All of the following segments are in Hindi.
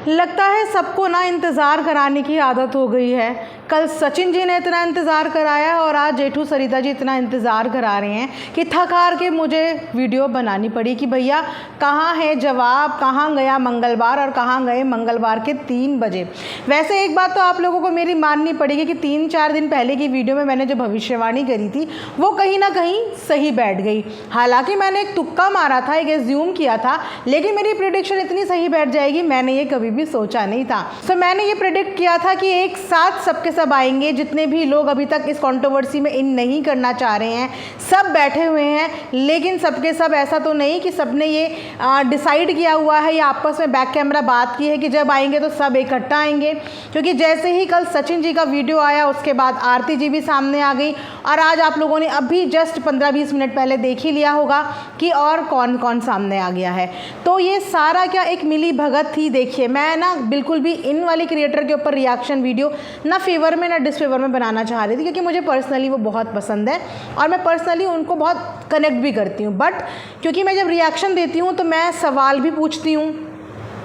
लगता है सबको ना इंतज़ार कराने की आदत हो गई है। कल सचिन जी ने इतना इंतज़ार कराया और आज जेठू सरिता जी इतना इंतज़ार करा रहे हैं कि थक हार के मुझे वीडियो बनानी पड़ी कि भैया कहाँ है जवाब, कहाँ गया मंगलवार और कहाँ गए मंगलवार के 3 बजे। वैसे एक बात तो आप लोगों को मेरी माननी पड़ेगी कि 3-4 दिन पहले की वीडियो में मैंने जो भविष्यवाणी करी थी वो कहीं ना कहीं सही बैठ गई। हालांकि मैंने एक तुक्का मारा था, एक एज्यूम किया था, लेकिन मेरी प्रेडिक्शन इतनी सही बैठ जाएगी मैंने ये कभी भी सोचा नहीं था। सो मैंने ये प्रेडिक्ट किया था कि एक साथ सबके सब आएंगे। जितने भी लोग अभी तक इस कंट्रोवर्सी में इन नहीं करना चाह रहे हैं सब बैठे हुए हैं, लेकिन सबके सब ऐसा तो नहीं कि सबने ये डिसाइड किया हुआ है या आपस में बैक कैमरा बात की है कि जब आएंगे तो सब इकट्ठा आएंगे। क्योंकि जैसे ही कल सचिन जी का वीडियो आया उसके बाद आरती जी भी सामने आ गई और आज आप लोगों ने अभी जस्ट 15-20 मिनट पहले देख ही लिया होगा कि और कौन कौन सामने आ गया है। तो ये सारा क्या एक मिली भगत थी। देखिए मैं ना बिल्कुल भी इन वाली क्रिएटर के ऊपर रिएक्शन वीडियो ना फेवर में ना डिसफेवर में बनाना चाह रही थी, क्योंकि मुझे पर्सनली वो बहुत पसंद है और मैं पर्सनली उनको बहुत कनेक्ट भी करती हूँ। बट क्योंकि मैं जब रिएक्शन देती हूँ तो मैं सवाल भी पूछती हूँ,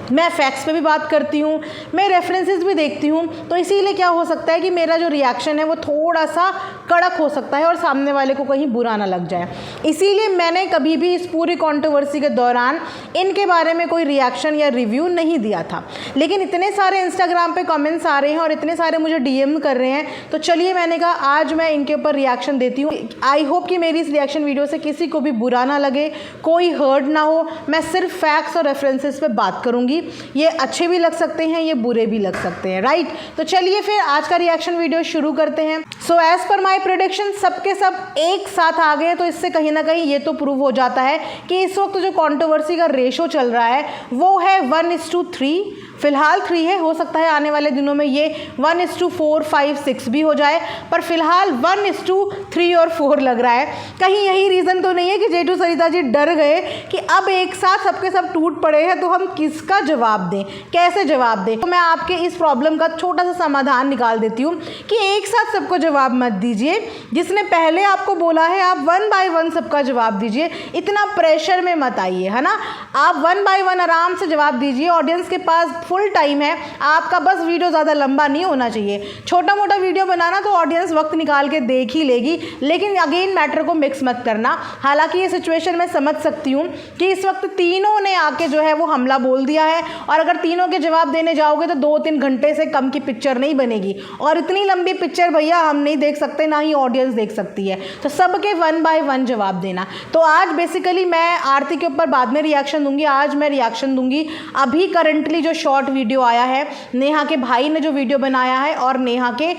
मैं फैक्ट्स पे भी बात करती हूँ, मैं रेफरेंसेस भी देखती हूँ, तो इसीलिए क्या हो सकता है कि मेरा जो रिएक्शन है वो थोड़ा सा कड़क हो सकता है और सामने वाले को कहीं बुरा ना लग जाए। इसीलिए मैंने कभी भी इस पूरी कंट्रोवर्सी के दौरान इनके बारे में कोई रिएक्शन या रिव्यू नहीं दिया था। लेकिन इतने सारे इंस्टाग्राम पे कमेंट्स आ रहे हैं और इतने सारे मुझे डीएम कर रहे हैं, तो चलिए मैंने कहा आज मैं इनके ऊपर रिएक्शन देती हूँ। आई होप कि मेरी इस रिएक्शन वीडियो से किसी को भी बुरा ना लगे, कोई हर्ट ना हो। मैं सिर्फ फैक्ट्स और रेफरेंसेस पे बात करूँगी। ये अच्छे भी लग सकते हैं, ये बुरे भी लग सकते हैं, राइट। तो चलिए फिर आज का रिएक्शन वीडियो शुरू करते हैं। So as per my prediction सबके सब एक साथ आ गए, तो इससे कहीं ना कहीं ये तो प्रूव हो जाता है कि इस वक्त जो कंट्रोवर्सी का रेशो चल रहा है वो है 1:3। फिलहाल 3 है, हो सकता है आने वाले दिनों में ये 1:4, 5, 6 भी हो जाए, पर फिलहाल 1:3 और 4 लग रहा है। कहीं यही रीज़न तो नहीं है कि जेठू सरिता जी डर गए कि अब एक साथ सबके सब टूट पड़े हैं तो हम किसका जवाब दें, कैसे जवाब दें। तो मैं आपके इस प्रॉब्लम का छोटा सा समाधान निकाल देती हूँ कि एक साथ सबको जवाब मत दीजिए। जिसने पहले आपको बोला है आप 1 by 1 सबका जवाब दीजिए, इतना प्रेशर में मत आइए, है ना। आप 1 by 1 आराम से जवाब दीजिए। ऑडियंस के पास फुल टाइम है, आपका बस वीडियो ज़्यादा लंबा नहीं होना चाहिए। छोटा मोटा वीडियो बनाना तो ऑडियंस वक्त निकाल के देख ही लेगी, लेकिन अगेन मैटर को मिक्स मत करना। हालांकि ये सिचुएशन मैं समझ सकती हूँ कि इस वक्त तीनों ने आके जो है वो हमला बोल दिया है और अगर तीनों के जवाब देने जाओगे तो 2-3 घंटे से कम की पिक्चर नहीं बनेगी और इतनी लंबी पिक्चर भैया हम नहीं देख सकते, ना ही ऑडियंस देख सकती है। तो सबके 1 by 1 जवाब देना। तो आज बेसिकली मैं आरती के ऊपर बाद में रिएक्शन दूंगी, आज मैं रिएक्शन दूंगी अभी करंटली जो शॉर्ट वीडियो आया है, नेहा के भाई ने जो वीडियो बनाया है और नेहा के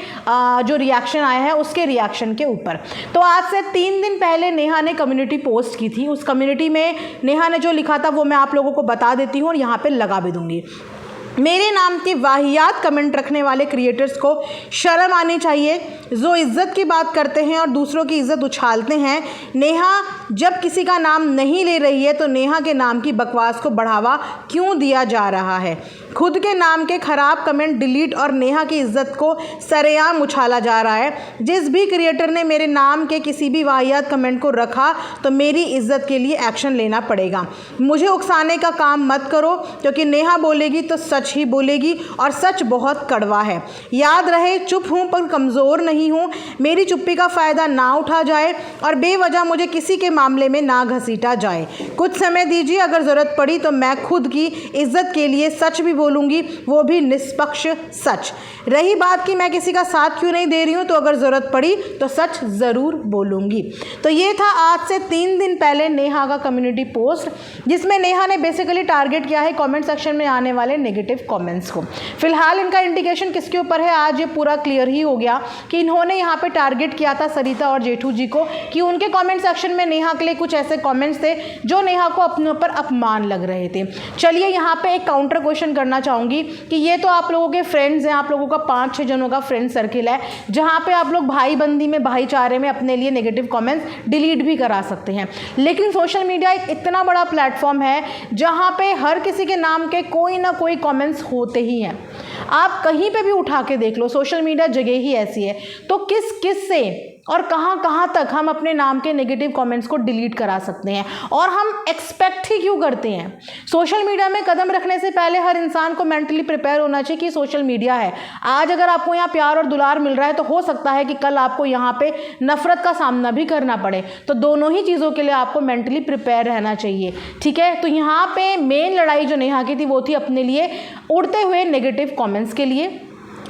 जो रिएक्शन आया है उसके रिएक्शन के ऊपर। तो आज से 3 दिन पहले नेहा ने कम्युनिटी पोस्ट की थी। उस कम्युनिटी में नेहा ने जो लिखा था वो मैं आप लोगों को बता देती हूँ और यहाँ पे लगा भी दूंगी। मेरे नाम के वाहियात कमेंट रखने वाले क्रिएटर्स को शर्म आनी चाहिए, जो इज़्ज़त की बात करते हैं और दूसरों की इज़्ज़त उछालते हैं। नेहा जब किसी का नाम नहीं ले रही है तो नेहा के नाम की बकवास को बढ़ावा क्यों दिया जा रहा है। खुद के नाम के ख़राब कमेंट डिलीट और नेहा की इज़्ज़त को सरेआम उछाला जा रहा है। जिस भी क्रिएटर ने मेरे नाम के किसी भी वाहियात कमेंट को रखा तो मेरी इज़्ज़त के लिए एक्शन लेना पड़ेगा। मुझे उकसाने का काम मत करो, क्योंकि नेहा बोलेगी तो सच ही बोलेगी और सच बहुत कड़वा है। याद रहे चुप हूँ पर कमज़ोर नहीं हूँ। मेरी चुप्पी का फ़ायदा ना उठा जाए और बेवजह मुझे किसी के मामले में ना घसीटा जाए। कुछ समय दीजिए, अगर ज़रूरत पड़ी तो मैं खुद की इज़्ज़त के लिए सच भी बोलूँगी, वो भी निष्पक्ष सच। रही बात कि मैं किसी का साथ क्यों नहीं दे रही हूँ, तो अगर ज़रूरत पड़ी तो सच ज़रूर बोलूँगी। तो ये था आज से 3 दिन पहले नेहा का कम्युनिटी पोस्ट, जिसमें नेहा ने बेसिकली टारगेट किया है कमेंट सेक्शन में आने वाले नेगेटिव कमेंट्स को। फिलहाल इनका इंडिकेशन किसके ऊपर है आज ये पूरा क्लियर ही हो गया कि इन्होंने यहाँ पे टारगेट किया था सरिता और जेठू जी को कि उनके कमेंट सेक्शन में नेहा के लिए कुछ ऐसे कमेंट्स थे जो नेहा को अपने ऊपर अपमान लग रहे थे। चलिए यहाँ पे एक काउंटर क्वेश्चन करना चाहूँगी कि ये तो आप लोगों के फ्रेंड्स हैं, आप लोगों का 5-6 जनों का फ्रेंड सर्किल है जहाँ पे आप लोग भाईबंदी में, भाईचारे में अपने लिए नेगेटिव कमेंट्स डिलीट भी करा सकते हैं। लेकिन सोशल मीडिया एक इतना बड़ा प्लेटफॉर्म है जहाँ पे हर किसी के नाम के कोई ना कोई कमेंट्स होते ही हैं। आप कहीं पे भी उठा के देख लो, सोशल मीडिया जगह ही ऐसी है। तो किस किस से और कहाँ कहाँ तक हम अपने नाम के नेगेटिव कमेंट्स को डिलीट करा सकते हैं, और हम एक्सपेक्ट ही क्यों करते हैं। सोशल मीडिया में कदम रखने से पहले हर इंसान को मेंटली प्रिपेयर होना चाहिए कि सोशल मीडिया है। आज अगर आपको यहाँ प्यार और दुलार मिल रहा है तो हो सकता है कि कल आपको यहाँ पे नफरत का सामना भी करना पड़े। तो दोनों ही चीज़ों के लिए आपको मेंटली प्रिपेयर रहना चाहिए, ठीक है। तो यहाँ पे मेन लड़ाई जो नेहा की थी वो थी अपने लिए उड़ते हुए नेगेटिव कमेंट्स के लिए,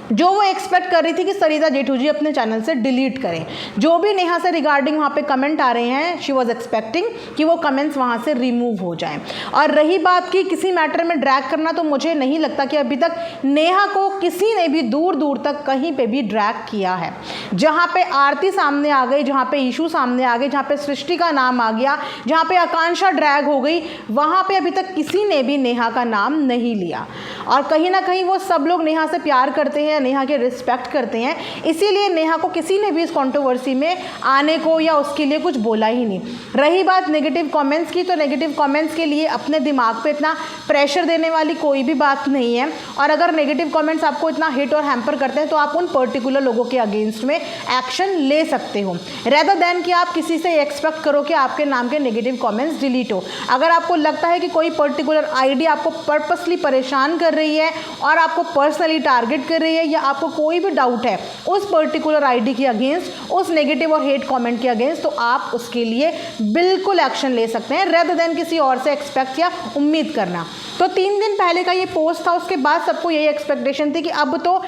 जो वो एक्सपेक्ट कर रही थी कि सरिता जेठू जी अपने चैनल से डिलीट करें। जो भी नेहा से रिगार्डिंग वहाँ पे कमेंट आ रहे हैं, शी वॉज एक्सपेक्टिंग कि वो कमेंट्स वहाँ से रिमूव हो जाएं। और रही बात की किसी मैटर में ड्रैग करना, तो मुझे नहीं लगता कि अभी तक नेहा को किसी ने भी दूर दूर तक कहीं पे भी ड्रैग किया है। जहाँ पे आरती सामने आ गई, जहाँ पे ईशू सामने आ गई, जहाँ पे सृष्टि का नाम आ गया, जहाँ पे आकांक्षा ड्रैग हो गई, वहाँ पे अभी तक किसी ने भी नेहा का नाम नहीं लिया। और कहीं ना कहीं वो सब लोग नेहा से प्यार करते हैं, नेहा के रिस्पेक्ट करते हैं, इसीलिए नेहा को किसी ने भी इस कंट्रोवर्सी में आने को या उसके लिए कुछ बोला ही नहीं। रही बात नेगेटिव कमेंट्स की, तो नेगेटिव कमेंट्स के लिए अपने दिमाग पे इतना प्रेशर देने वाली कोई भी बात नहीं है। और अगर नेगेटिव कमेंट्स आपको इतना हिट और हैम्पर करते हैं तो आप उन पर्टिकुलर लोगों के अगेंस्ट में एक्शन ले सकते हो, रेदर देन कि आप किसी से एक्सपेक्ट करो कि आपके नाम के नेगेटिव कमेंट्स डिलीट हो। अगर आपको लगता है कि कोई पर्टिकुलर आईडी आपको पर्पसली परेशान कर रही है और आपको पर्सनली टारगेट कर रही है, या आपको कोई भी डाउट है उस पर्टिकुलर आईडी के अगेंस्ट, उस नेगेटिव और हेट कमेंट के अगेंस्ट, तो आप उसके लिए बिल्कुल एक्शन ले सकते हैं, रेदर देन किसी और से एक्सपेक्ट या उम्मीद करना। तो 3 दिन पहले का ये पोस्ट था, उसके बाद सबको यही एक्सपेक्टेशन थी कि अब तो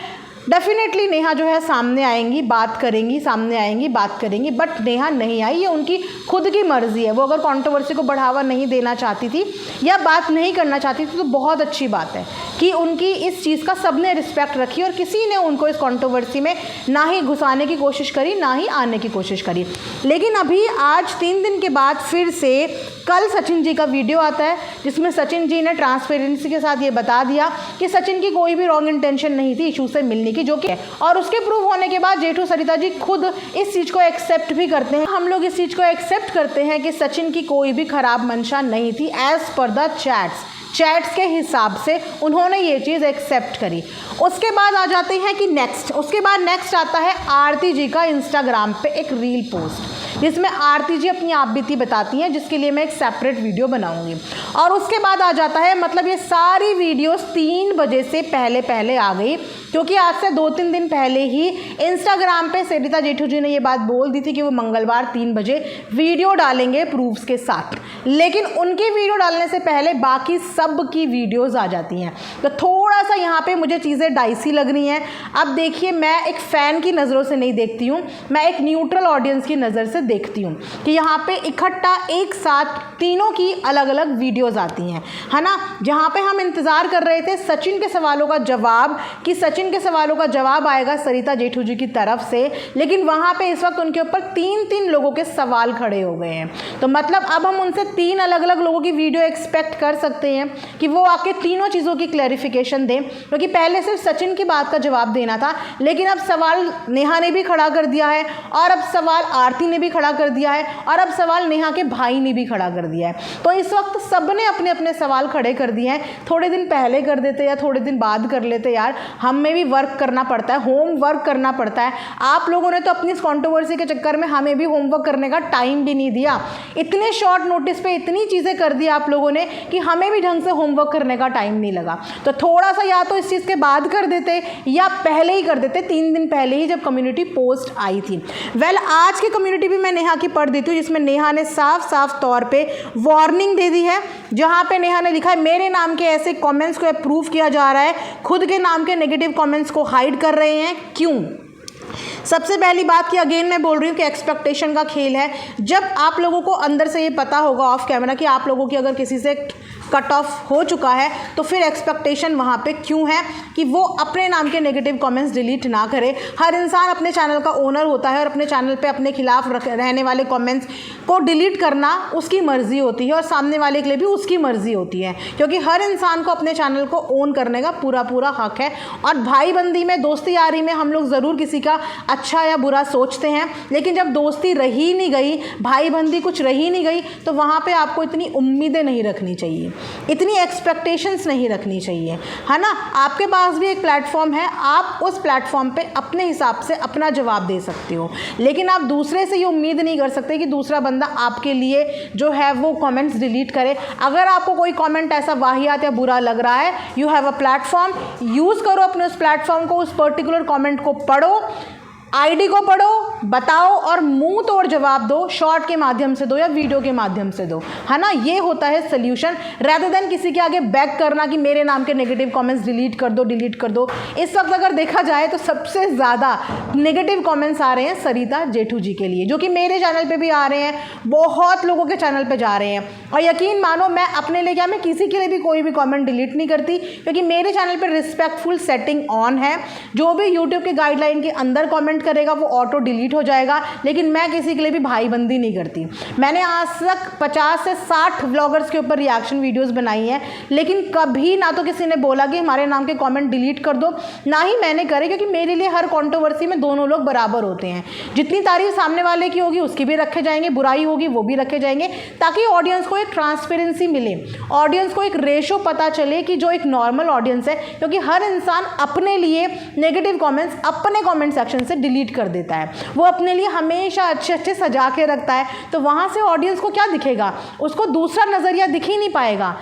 डेफिनेटली नेहा जो है सामने आएंगी, बात करेंगी, सामने आएंगी, बात करेंगी। बट नेहा नहीं आई, ये उनकी खुद की मर्जी है। वो अगर कंट्रोवर्सी को बढ़ावा नहीं देना चाहती थी या बात नहीं करना चाहती थी तो बहुत अच्छी बात है कि उनकी इस चीज़ का सबने रिस्पेक्ट रखी और किसी ने उनको इस कंट्रोवर्सी में ना ही घुसाने की कोशिश करी, ना ही आने की कोशिश करी। लेकिन अभी आज 3 दिन के बाद फिर से कल सचिन जी का वीडियो आता है, जिसमें सचिन जी ने ट्रांसपेरेंसी के साथ ये बता दिया कि सचिन की कोई भी रॉन्ग इंटेंशन नहीं थी इशू से मिलने की, जो कि है। और उसके प्रूव होने के बाद जेठू सरिता जी खुद इस चीज़ को एक्सेप्ट भी करते हैं। हम लोग इस चीज़ को एक्सेप्ट करते हैं कि सचिन की कोई भी खराब मंशा नहीं थी, एज पर द चैट्स के हिसाब से उन्होंने ये चीज़ एक्सेप्ट करी। उसके बाद आ जाते हैं कि नेक्स्ट आता है आरती जी का इंस्टाग्राम पे एक रील पोस्ट, जिसमें आरती जी अपनी आप बीती बताती हैं, जिसके लिए मैं एक सेपरेट वीडियो बनाऊंगी। और उसके बाद आ जाता है, मतलब ये सारी वीडियोस 3 बजे से पहले आ गई, क्योंकि आज से 2-3 दिन पहले ही इंस्टाग्राम पे सरिता जेठू जी ने ये बात बोल दी थी कि वो मंगलवार 3 बजे वीडियो डालेंगे प्रूफ्स के साथ। लेकिन उनकी वीडियो डालने से पहले बाकी सब की वीडियोस आ जाती हैं, तो थोड़ा सा यहाँ पे मुझे चीज़ें डाइसी लग रही हैं। अब देखिए, मैं एक फ़ैन की नज़रों से नहीं देखती हूँ, मैं एक न्यूट्रल ऑडियंस की नज़र से देखती हूँ कि यहाँ पे इकट्ठा एक साथ तीनों की अलग अलग वीडियोस आती हैं, है ना। जहाँ पे हम इंतज़ार कर रहे थे सचिन के सवालों का जवाब, कि सचिन के सवालों का जवाब आएगा सरिता जेठू जी की तरफ से, लेकिन वहाँ पे इस वक्त उनके ऊपर 3 लोगों के सवाल खड़े हो गए हैं। तो मतलब अब हम उनसे 3 अलग अलग लोगों की वीडियो एक्सपेक्ट कर सकते हैं कि वो आके तीनों चीज़ों की क्लैरिफिकेशन दें, क्योंकि पहले सिर्फ सचिन की बात का जवाब देना था, लेकिन अब सवाल नेहा ने भी खड़ा कर दिया है, और अब सवाल आरती ने भी खड़ा कर दिया है, और अब सवाल नेहा के भाई ने भी खड़ा कर दिया है। तो इस वक्त सब ने अपने अपने सवाल खड़े कर दिए हैं। थोड़े दिन पहले कर देते या थोड़े दिन बाद कर लेते, यार हमें भी वर्क करना पड़ता है, होम वर्क करना पड़ता है। आप लोगों ने तो अपनी इस कंट्रोवर्सी के चक्कर में हमें भी होमवर्क करने का टाइम भी नहीं दिया। इतने शॉर्ट नोटिस पे इतनी चीज़ें कर दी आप लोगों ने कि हमें भी ढंग से होमवर्क करने का टाइम नहीं लगा। तो थोड़ा सा या तो इस चीज़ के बाद कर देते या पहले ही कर देते, 3 दिन पहले ही जब कम्युनिटी पोस्ट आई थी। आज की कम्युनिटी भी मैं नेहा की पढ़ देती हूँ, जिसमें नेहा ने साफ तौर पे वार्निंग दे दी है। जहाँ पे नेहा ने लिखा है, मेरे नाम के ऐसे कमेंट्स को अप्रूव किया जा रहा है, खुद के नाम के नेगेटिव कमेंट्स को हाइड कर रहे हैं, क्यों? सबसे पहली बात कि अगेन मैं बोल रही हूँ कि एक्सपेक्टेशन का खेल है। जब आप लोगों को अंदर से ये पता होगा ऑफ कैमरा कि आप लोगों की अगर किसी से कट ऑफ हो चुका है, तो फिर एक्सपेक्टेशन वहाँ पे क्यों है कि वो अपने नाम के नेगेटिव कमेंट्स डिलीट ना करे। हर इंसान अपने चैनल का ओनर होता है और अपने चैनल पे अपने खिलाफ रहने वाले कमेंट्स को डिलीट करना उसकी मर्ज़ी होती है और सामने वाले के लिए भी उसकी मर्ज़ी होती है, क्योंकि हर इंसान को अपने चैनल को ओन करने का पूरा हक है। और भाई बंदी में, दोस्ती यारी में हम लोग ज़रूर किसी का अच्छा या बुरा सोचते हैं, लेकिन जब दोस्ती रही नहीं गई, भाई बंदी कुछ रही नहीं गई, तो वहाँ पर आपको इतनी उम्मीदें नहीं रखनी चाहिए। इतनी एक्सपेक्टेशंस नहीं रखनी चाहिए, है ना। आपके पास भी एक प्लेटफॉर्म है, आप उस प्लेटफॉर्म पे अपने हिसाब से अपना जवाब दे सकते हो, लेकिन आप दूसरे से ये उम्मीद नहीं कर सकते कि दूसरा बंदा आपके लिए जो है वो कमेंट्स डिलीट करे। अगर आपको कोई कमेंट ऐसा वाहियात या बुरा लग रहा है, you have a platform, use करो अपने उस प्लेटफॉर्म को, उस पर्टिकुलर कमेंट को पढ़ो, आईडी को पढ़ो, बताओ और मुंह तोड़ जवाब दो, शॉर्ट के माध्यम से दो या वीडियो के माध्यम से दो, है ना। ये होता है सोल्यूशन, रेदर देन किसी के आगे बैक करना कि मेरे नाम के नेगेटिव कमेंट्स डिलीट कर दो। इस वक्त अगर देखा जाए तो सबसे ज़्यादा नेगेटिव कमेंट्स आ रहे हैं सरिता जेठू जी के लिए, जो कि मेरे चैनल पे भी आ रहे हैं, बहुत लोगों के चैनल पे जा रहे हैं। और यकीन मानो मैं अपने लिए मैं किसी के लिए भी कोई भी कमेंट डिलीट नहीं करती, क्योंकि मेरे चैनल पर रिस्पेक्टफुल सेटिंग ऑन है। जो भी यूट्यूब के गाइडलाइन के अंदर कमेंट करेगा वो ऑटो डिलीट हो जाएगा, लेकिन मैं किसी के लिए भी भाईबंदी नहीं करती। मैंने आज तक 50 से 60 व्लॉगर्स के ऊपर रिएक्शन वीडियोस बनाई हैं, लेकिन कभी ना तो किसी ने बोला कि हमारे नाम के कमेंट डिलीट कर दो, ना ही मैंने करे, क्योंकि मेरे लिए हर कंट्रोवर्सी में दोनों लोग बराबर होते हैं। जितनी तारीफ सामने वाले की होगी उसकी भी रखे जाएंगे, बुराई होगी वो भी रखे जाएंगे, ताकि ऑडियंस को एक ट्रांसपेरेंसी मिले, ऑडियंस को एक रेशो पता चले कि जो एक नॉर्मल ऑडियंस है, क्योंकि हर इंसान अपने लिए नेगेटिव कमेंट्स अपने कमेंट सेक्शन से डिलीट कर देता है, वो अपने लिए हमेशा अच्छे सजा के रखता है, तो वहाँ से ऑडियंस को क्या दिखेगा, उसको दूसरा नज़रिया दिख ही नहीं पाएगा,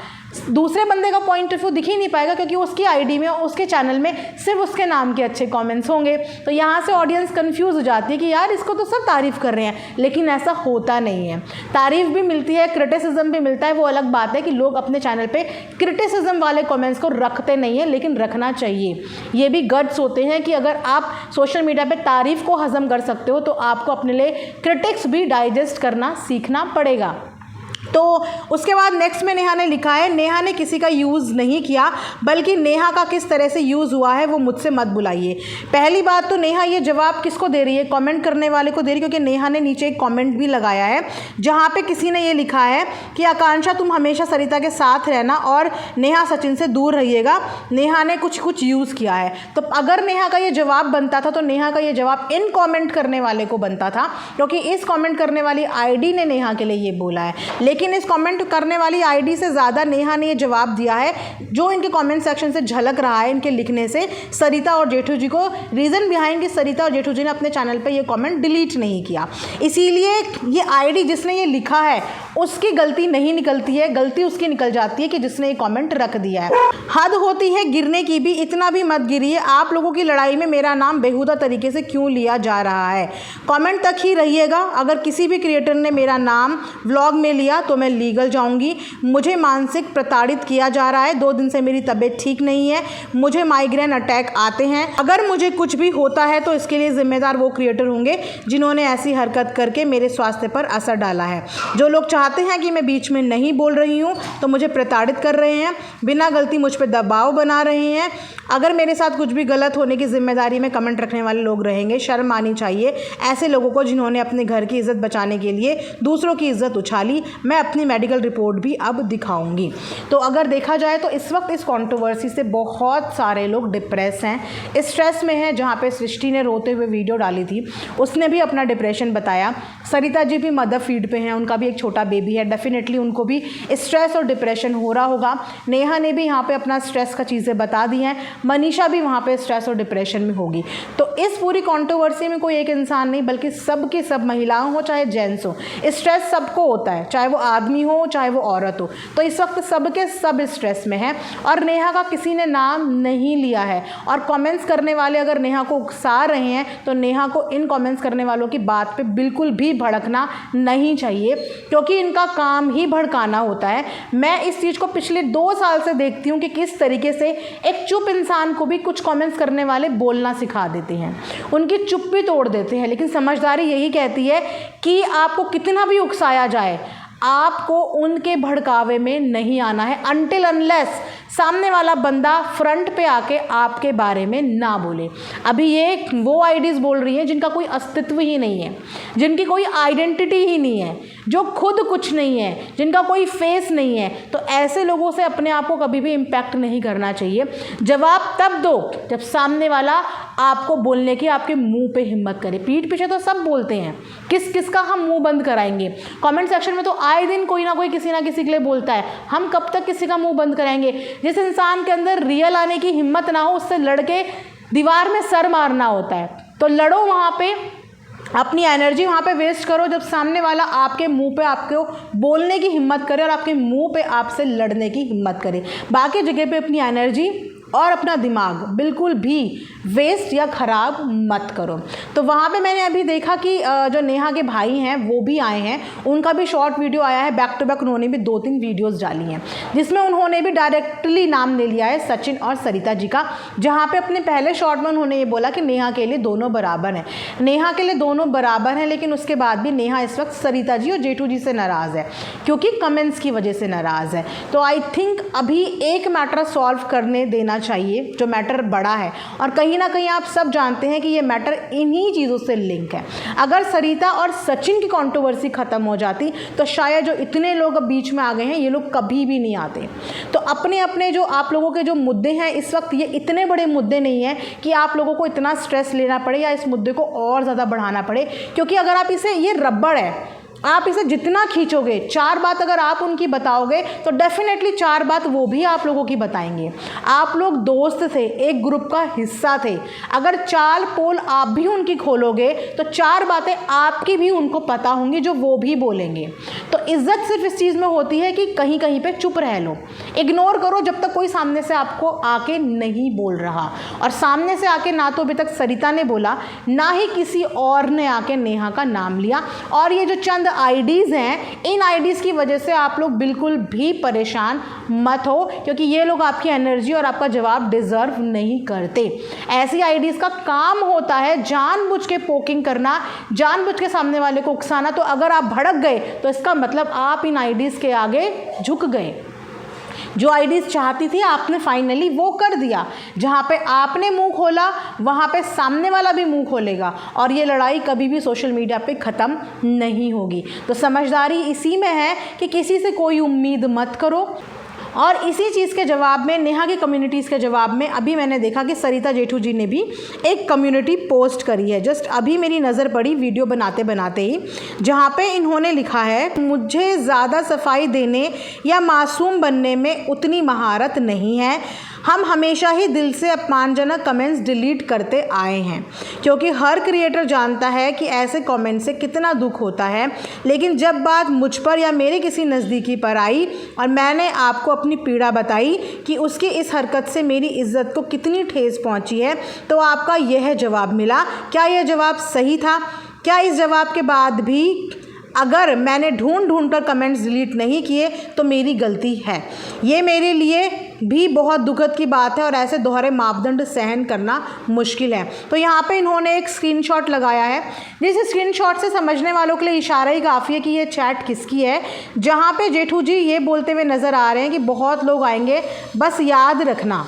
दूसरे बंदे का पॉइंट ऑफ व्यू दिख ही नहीं पाएगा, क्योंकि उसकी आईडी में, उसके चैनल में सिर्फ उसके नाम के अच्छे कमेंट्स होंगे। तो यहाँ से ऑडियंस कंफ्यूज हो जाती है कि यार इसको तो सब तारीफ़ कर रहे हैं, लेकिन ऐसा होता नहीं है। तारीफ़ भी मिलती है, क्रिटिसिज्म भी मिलता है, वो अलग बात है कि लोग अपने चैनल पे क्रिटिसिज्म वाले कमेंट्स को रखते नहीं हैं, लेकिन रखना चाहिए। ये भी गट्स होते हैं कि अगर आप सोशल मीडिया पर तारीफ़ को हज़म कर सकते हो तो आपको अपने लिए क्रिटिक्स भी डाइजेस्ट करना सीखना पड़ेगा। तो उसके बाद नेक्स्ट में नेहा ने लिखा है, नेहा ने किसी का यूज़ नहीं किया, बल्कि नेहा का किस तरह से यूज़ हुआ है वो मुझसे मत बुलाइए। पहली बात तो नेहा ये जवाब किसको दे रही है, कमेंट करने वाले को दे रही है, क्योंकि नेहा ने नीचे एक कमेंट भी लगाया है जहाँ पे किसी ने ये लिखा है कि आकांक्षा तुम हमेशा सरिता के साथ रहना और नेहा सचिन से दूर रहिएगा, नेहा ने कुछ यूज़ किया है। तो अगर नेहा का ये जवाब बनता था तो नेहा का ये जवाब इन कॉमेंट करने वाले को बनता था, क्योंकि इस कॉमेंट करने वाली आईडी ने नेहा के लिए ये बोला है। लेकिन इस कमेंट करने वाली आईडी से ज़्यादा नेहा ने ये जवाब दिया है जो इनके कमेंट सेक्शन से झलक रहा है, इनके लिखने से, सरिता और जेठू जी को। रीज़न बिहाइंड कि सरिता और जेठू जी ने अपने चैनल पे ये कमेंट डिलीट नहीं किया, इसीलिए ये आईडी जिसने ये लिखा है उसकी गलती नहीं निकलती है, गलती उसकी निकल जाती है कि जिसने ये कमेंट रख दिया है। हद होती है गिरने की भी, इतना भी मत गिरिए। आप लोगों की लड़ाई में मेरा नाम बेहुदा तरीके से क्यों लिया जा रहा है। कमेंट तक ही रहिएगा। अगर किसी भी क्रिएटर ने मेरा नाम व्लॉग में लिया तो मैं लीगल जाऊंगी। मुझे मानसिक प्रताड़ित किया जा रहा है, 2 दिन से मेरी तबीयत ठीक नहीं है, मुझे माइग्रेन अटैक आते हैं। अगर मुझे कुछ भी होता है तो इसके लिए जिम्मेदार वो क्रिएटर होंगे जिन्होंने ऐसी हरकत करके मेरे स्वास्थ्य पर असर डाला है। जो लोग चाहते हैं कि मैं बीच में नहीं बोल रही हूँ तो मुझे प्रताड़ित कर रहे हैं, बिना गलती मुझ पर दबाव बना रहे हैं। अगर मेरे साथ कुछ भी गलत होने की जिम्मेदारी में कमेंट रखने वाले लोग रहेंगे, शर्म आनी चाहिए ऐसे लोगों को जिन्होंने अपने घर की इज्जत बचाने के लिए दूसरों की इज्जत उछाली। मैं अपनी मेडिकल रिपोर्ट भी अब दिखाऊंगी। तो अगर देखा जाए तो इस वक्त इस कंट्रोवर्सी से बहुत सारे लोग डिप्रेस हैं, स्ट्रेस में हैं। जहाँ पे सृष्टि ने रोते हुए वीडियो डाली थी उसने भी अपना डिप्रेशन बताया। सरिता जी भी मदर फीड पे हैं, उनका भी एक छोटा बेबी है, डेफिनेटली उनको भी स्ट्रेस और डिप्रेशन हो रहा होगा। नेहा ने भी यहाँ पे अपना स्ट्रेस का चीज़ें बता दी हैं, मनीषा भी वहाँ पे स्ट्रेस और डिप्रेशन में होगी। तो इस पूरी कंट्रोवर्सी में कोई एक इंसान नहीं बल्कि सब की सब महिलाओं हो चाहे जेंट्स हो, स्ट्रेस सबको होता है, चाहे वो आदमी हो चाहे वो औरत हो। तो इस वक्त सबके सब स्ट्रेस में है और नेहा का किसी ने नाम नहीं लिया है। और कमेंट्स करने वाले अगर नेहा को उकसा रहे हैं तो नेहा को इन कमेंट्स करने वालों की बात पे बिल्कुल भी भड़कना नहीं चाहिए, क्योंकि इनका काम ही भड़काना होता है। मैं इस चीज़ को पिछले 2 साल से देखती हूँ कि किस तरीके से एक चुप इंसान को भी कुछ कमेंट्स करने वाले बोलना सिखा देते हैं, उनकी चुप भी तोड़ देते हैं। लेकिन समझदारी यही कहती है कि आपको कितना भी उकसाया जाए आपको उनके भड़कावे में नहीं आना है, अनटिल अनलेस सामने वाला बंदा फ्रंट पे आके आपके बारे में ना बोले। अभी ये वो आईडीज़ बोल रही हैं जिनका कोई अस्तित्व ही नहीं है, जिनकी कोई आइडेंटिटी ही नहीं है, जो खुद कुछ नहीं है, जिनका कोई फेस नहीं है। तो ऐसे लोगों से अपने आप को कभी भी इम्पैक्ट नहीं करना चाहिए। जवाब तब दो जब सामने वाला आपको बोलने की आपके मुंह पे हिम्मत करे। पीठ पीछे तो सब बोलते हैं, किस किस का हम मुंह बंद कराएंगे। कमेंट सेक्शन में तो आए दिन कोई ना कोई किसी ना किसी के लिए बोलता है, हम कब तक किसी का मुंह बंद कराएंगे। जिस इंसान के अंदर रियल आने की हिम्मत ना हो, उससे लड़के दीवार में सर मारना होता है। तो लड़ो, वहाँ पे अपनी एनर्जी वहाँ पे वेस्ट करो जब सामने वाला आपके मुंह पे आपको बोलने की हिम्मत करे और आपके मुंह पे आपसे लड़ने की हिम्मत करे। बाकी जगह पे अपनी एनर्जी और अपना दिमाग बिल्कुल भी वेस्ट या ख़राब मत करो। तो वहाँ पे मैंने अभी देखा कि जो नेहा के भाई हैं वो भी आए हैं, उनका भी शॉर्ट वीडियो आया है। बैक टू बैक उन्होंने भी 2-3 वीडियोस डाली हैं जिसमें उन्होंने भी डायरेक्टली नाम ले लिया है सचिन और सरिता जी का। जहाँ पे अपने पहले शॉर्ट में उन्होंने ये बोला कि नेहा के लिए दोनों बराबर हैं। नेहा के लिए दोनों बराबर हैं, लेकिन उसके बाद भी नेहा इस वक्त सरिता जी और जेठू जी से नाराज़ है क्योंकि कमेंट्स की वजह से नाराज़ है। तो आई थिंक अभी एक मैटर सॉल्व करने देना चाहिए जो मैटर बड़ा है, और कहीं ना कहीं आप सब जानते हैं कि ये मैटर इन्हीं चीज़ों से लिंक है। अगर सरिता और सचिन की कंट्रोवर्सी ख़त्म हो जाती तो शायद जो इतने लोग अब बीच में आ गए हैं ये लोग कभी भी नहीं आते। तो अपने अपने जो आप लोगों के जो मुद्दे हैं इस वक्त, ये इतने बड़े मुद्दे नहीं हैं कि आप लोगों को इतना स्ट्रेस लेना पड़े या इस मुद्दे को और ज़्यादा बढ़ाना पड़े, क्योंकि अगर आप इसे, ये रबड़ है, आप इसे जितना खींचोगे, 4 बात अगर आप उनकी बताओगे तो डेफिनेटली 4 बात वो भी आप लोगों की बताएंगे। आप लोग दोस्त थे, एक ग्रुप का हिस्सा थे, अगर 4 पोल आप भी उनकी खोलोगे तो 4 बातें आपकी भी उनको पता होंगी जो वो भी बोलेंगे। तो इज्जत सिर्फ इस चीज़ में होती है कि कहीं कहीं पे चुप रह लो, इग्नोर करो जब तक कोई सामने से आपको आके नहीं बोल रहा। और सामने से आके ना तो अभी तक सरिता ने बोला, ना ही किसी और ने आके नेहा का नाम लिया। और ये जो चंद आईडीज़ हैं, इन आईडीज़ की वजह से आप लोग बिल्कुल भी परेशान मत हो, क्योंकि ये लोग आपकी एनर्जी और आपका जवाब डिज़र्व नहीं करते। ऐसी आईडीज़ का काम होता है जानबूझ के पोकिंग करना, जानबूझ के सामने वाले को उकसाना। तो अगर आप भड़क गए तो इसका मतलब आप इन आईडीज़ के आगे झुक गए। जो आईडीज़ चाहती थी आपने फाइनली वो कर दिया। जहाँ पे आपने मुंह खोला वहाँ पे सामने वाला भी मुंह खोलेगा, और ये लड़ाई कभी भी सोशल मीडिया पे ख़त्म नहीं होगी। तो समझदारी इसी में है कि किसी से कोई उम्मीद मत करो। और इसी चीज़ के जवाब में, नेहा की कम्युनिटीज़ के जवाब में, अभी मैंने देखा कि सरिता जेठू जी ने भी एक कम्युनिटी पोस्ट करी है। जस्ट अभी मेरी नज़र पड़ी वीडियो बनाते बनाते ही, जहाँ पे इन्होंने लिखा है, मुझे ज़्यादा सफाई देने या मासूम बनने में उतनी महारत नहीं है। हम हमेशा ही दिल से अपमानजनक कमेंट्स डिलीट करते आए हैं, क्योंकि हर क्रिएटर जानता है कि ऐसे कमेंट से कितना दुख होता है। लेकिन जब बात मुझ पर या मेरे किसी नज़दीकी पर आई और मैंने आपको अपनी पीड़ा बताई कि उसकी इस हरकत से मेरी इज्जत को कितनी ठेस पहुंची है, तो आपका यह जवाब मिला। क्या यह जवाब सही था? क्या इस जवाब के बाद भी अगर मैंने ढूंढ कर कमेंट्स डिलीट नहीं किए तो मेरी गलती है? ये मेरे लिए भी बहुत दुखद की बात है और ऐसे दोहरे मापदंड सहन करना मुश्किल है। तो यहाँ पे इन्होंने एक स्क्रीनशॉट लगाया है, जिस स्क्रीनशॉट से समझने वालों के लिए इशारा ही काफ़ी है कि ये चैट किसकी है। जहाँ पे जेठू जी ये बोलते हुए नज़र आ रहे हैं कि बहुत लोग आएंगे, बस याद रखना,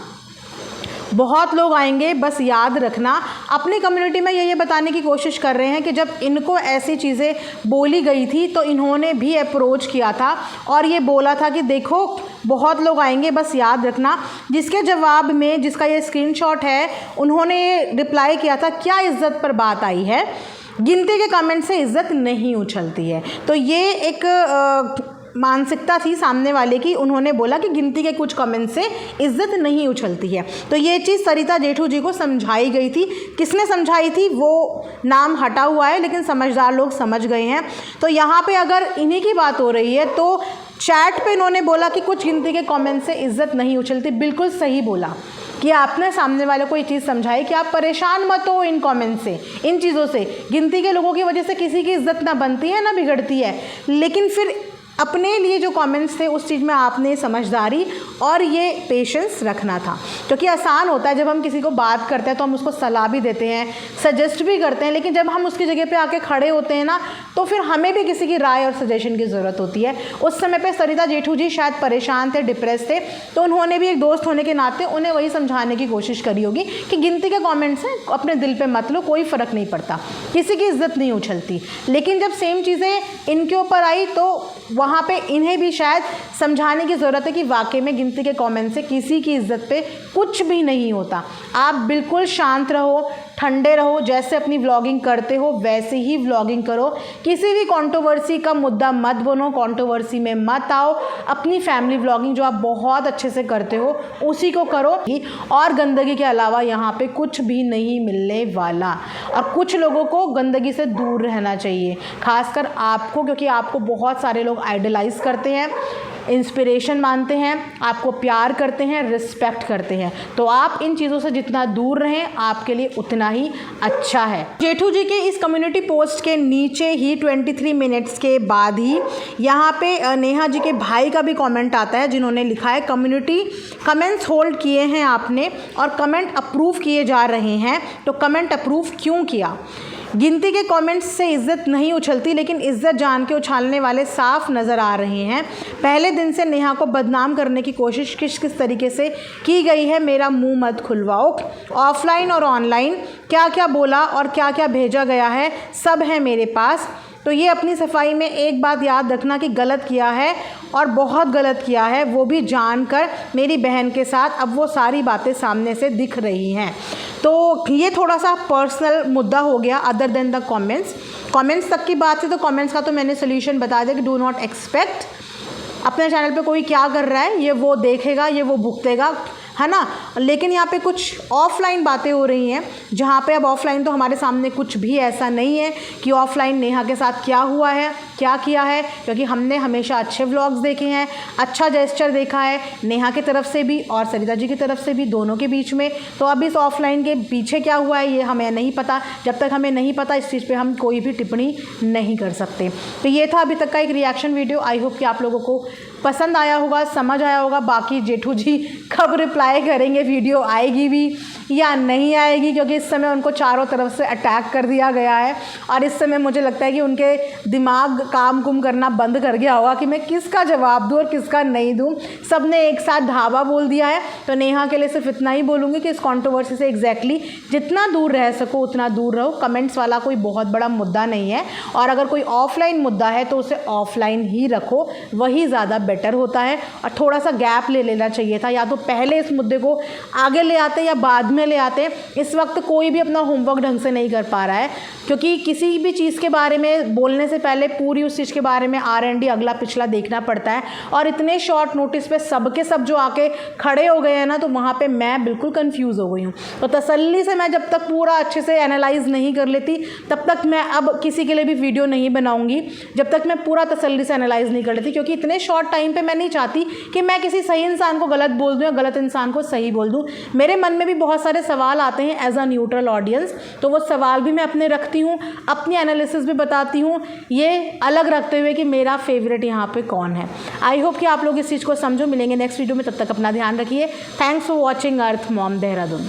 बहुत लोग आएंगे, बस याद रखना। अपनी कम्युनिटी में ये बताने की कोशिश कर रहे हैं कि जब इनको ऐसी चीज़ें बोली गई थी तो इन्होंने भी अप्रोच किया था और ये बोला था कि देखो बहुत लोग आएंगे, बस याद रखना। जिसके जवाब में, जिसका ये स्क्रीनशॉट है, उन्होंने रिप्लाई किया था, क्या इज्जत पर बात आई है? गिनती के कमेंट से इज्जत नहीं उछलती है। तो ये एक मानसिकता थी सामने वाले की। उन्होंने बोला कि गिनती के कुछ कमेंट से इज्जत नहीं उछलती है। तो ये चीज़ सरिता जेठू जी को समझाई गई थी। किसने समझाई थी वो नाम हटा हुआ है, लेकिन समझदार लोग समझ गए हैं। तो यहाँ पे अगर इन्हीं की बात हो रही है तो चैट पे इन्होंने बोला कि कुछ गिनती के कमेंट से इज्जत नहीं उछलती। बिल्कुल सही बोला कि आपने सामने वाले को ये चीज़ समझाई कि आप परेशान मत हो इन कमेंट से, इन चीज़ों से। गिनती के लोगों की वजह से किसी की इज्जत ना बनती है ना बिगड़ती है, लेकिन फिर अपने लिए जो कमेंट्स थे उस चीज़ में आपने समझदारी और ये पेशेंस रखना था, क्योंकि आसान होता है जब हम किसी को बात करते हैं तो हम उसको सलाह भी देते हैं, सजेस्ट भी करते हैं, लेकिन जब हम उसकी जगह पे आके खड़े होते हैं ना तो फिर हमें भी किसी की राय और सजेशन की ज़रूरत होती है। उस समय पे सरिता जेठू जी शायद परेशान थे, डिप्रेस थे, तो उन्होंने भी एक दोस्त होने के नाते उन्हें वही समझाने की कोशिश करी होगी कि गिनती के कमेंट्स हैं, अपने दिल पे मत लो, कोई फ़र्क नहीं पड़ता, किसी की इज्जत नहीं उछलती। लेकिन जब सेम चीज़ें इनके ऊपर आई तो वहाँ पे इन्हें भी शायद समझाने की ज़रूरत है कि वाकई में गिनती के कमेंट से किसी की इज्जत पे कुछ भी नहीं होता। आप बिल्कुल शांत रहो, ठंडे रहो, जैसे अपनी व्लॉगिंग करते हो वैसे ही व्लॉगिंग करो, किसी भी कंट्रोवर्सी का मुद्दा मत बनो, कंट्रोवर्सी में मत आओ, अपनी फैमिली व्लॉगिंग जो आप बहुत अच्छे से करते हो उसी को करो, और गंदगी के अलावा यहाँ पे कुछ भी नहीं मिलने वाला। और कुछ लोगों को गंदगी से दूर रहना चाहिए, खासकर आपको, क्योंकि आपको बहुत सारे लोग आइडलाइज करते हैं, इंस्पिरेशन मानते हैं, आपको प्यार करते हैं, रिस्पेक्ट करते हैं, तो आप इन चीज़ों से जितना दूर रहें आपके लिए उतना ही अच्छा है। जेठू जी के इस कम्युनिटी पोस्ट के नीचे ही 23 मिनट्स के बाद ही यहाँ पे नेहा जी के भाई का भी कमेंट आता है, जिन्होंने लिखा है कम्युनिटी कमेंट्स होल्ड किए हैं आपने और कमेंट अप्रूव किए जा रहे हैं, तो कमेंट अप्रूव क्यों किया? गिनती के कमेंट्स से इज्जत नहीं उछलती, लेकिन इज्जत जान के उछालने वाले साफ नज़र आ रहे हैं। पहले दिन से नेहा को बदनाम करने की कोशिश किस तरीके से की गई है, मेरा मुंह मत खुलवाओ। ऑफलाइन और ऑनलाइन क्या क्या बोला और क्या क्या भेजा गया है सब है मेरे पास। तो ये अपनी सफाई में एक बात याद रखना कि गलत किया है और बहुत गलत किया है, वो भी जानकर मेरी बहन के साथ। अब वो सारी बातें सामने से दिख रही हैं। तो ये थोड़ा सा पर्सनल मुद्दा हो गया अदर देन द कमेंट्स तक की बात है। तो कमेंट्स का तो मैंने सोल्यूशन बता दिया कि डू नॉट एक्सपेक्ट, अपने चैनल पे कोई क्या कर रहा है ये वो देखेगा, ये वो भुगतेगा, है ना। लेकिन यहाँ पे कुछ ऑफलाइन बातें हो रही हैं, जहाँ पे अब ऑफलाइन तो हमारे सामने कुछ भी ऐसा नहीं है कि ऑफलाइन नेहा के साथ क्या हुआ है, क्या किया है, क्योंकि हमने हमेशा अच्छे व्लॉग्स देखे हैं, अच्छा जेस्चर देखा है नेहा की तरफ से भी और सरिता जी की तरफ से भी, दोनों के बीच में। तो अब इस ऑफलाइन के पीछे क्या हुआ है ये हमें नहीं पता। जब तक हमें नहीं पता इस चीज़ पर हम कोई भी टिप्पणी नहीं कर सकते। तो ये था अभी तक का एक रिएक्शन वीडियो। आई होप कि आप लोगों को पसंद आया होगा, समझ आया होगा। बाकी जेठू जी कब रिप्लाई करेंगे, वीडियो आएगी भी या नहीं आएगी, क्योंकि इस समय उनको चारों तरफ से अटैक कर दिया गया है और इस समय मुझे लगता है कि उनके दिमाग काम कुम करना बंद कर गया होगा कि मैं किसका जवाब दूँ और किसका नहीं दूँ। सब ने एक साथ धावा बोल दिया है। तो नेहा के लिए सिर्फ इतना ही बोलूँगी कि इस कंट्रोवर्सी से एग्जैक्टली जितना दूर रह सको उतना दूर रहो। कमेंट्स वाला कोई बहुत बड़ा मुद्दा नहीं है, और अगर कोई ऑफलाइन मुद्दा है तो उसे ऑफलाइन ही रखो, वही ज़्यादा बेटर होता है। और थोड़ा सा गैप ले लेना चाहिए था, या तो पहले इस मुद्दे को आगे ले आते या बाद में ले आते। इस वक्त कोई भी अपना होमवर्क ढंग से नहीं कर पा रहा है, क्योंकि किसी भी चीज़ के बारे में बोलने से पहले पूरी उस चीज़ के बारे में R&D अगला पिछला देखना पड़ता है। और इतने शॉर्ट नोटिस पे सब के सब जो आके खड़े हो गए हैं ना, तो वहाँ पे मैं बिल्कुल कंफ्यूज हो गई हूँ। तो तसल्ली से मैं जब तक पूरा अच्छे से एनालाइज नहीं कर लेती तब तक मैं अब किसी के लिए भी वीडियो नहीं बनाऊँगी, जब तक मैं पूरा तसल्ली से एनालाइज नहीं कर लेती। क्योंकि इतने शॉर्ट टाइम पे मैं नहीं चाहती कि मैं किसी सही इंसान को गलत बोल दूँ या गलत इंसान को सही बोल दूँ। मेरे मन में भी बहुत सारे सवाल आते हैं एज अ न्यूट्रल ऑडियंस, तो वो सवाल भी मैं अपने रखती हूँ, अपनी एनालिसिस भी बताती हूँ, ये अलग रखते हुए कि मेरा फेवरेट यहाँ पे कौन है। आई होप कि आप लोग इस चीज़ को समझो। मिलेंगे नेक्स्ट वीडियो में, तब तक अपना ध्यान रखिए। Thanks for watching earth mom Dehradun.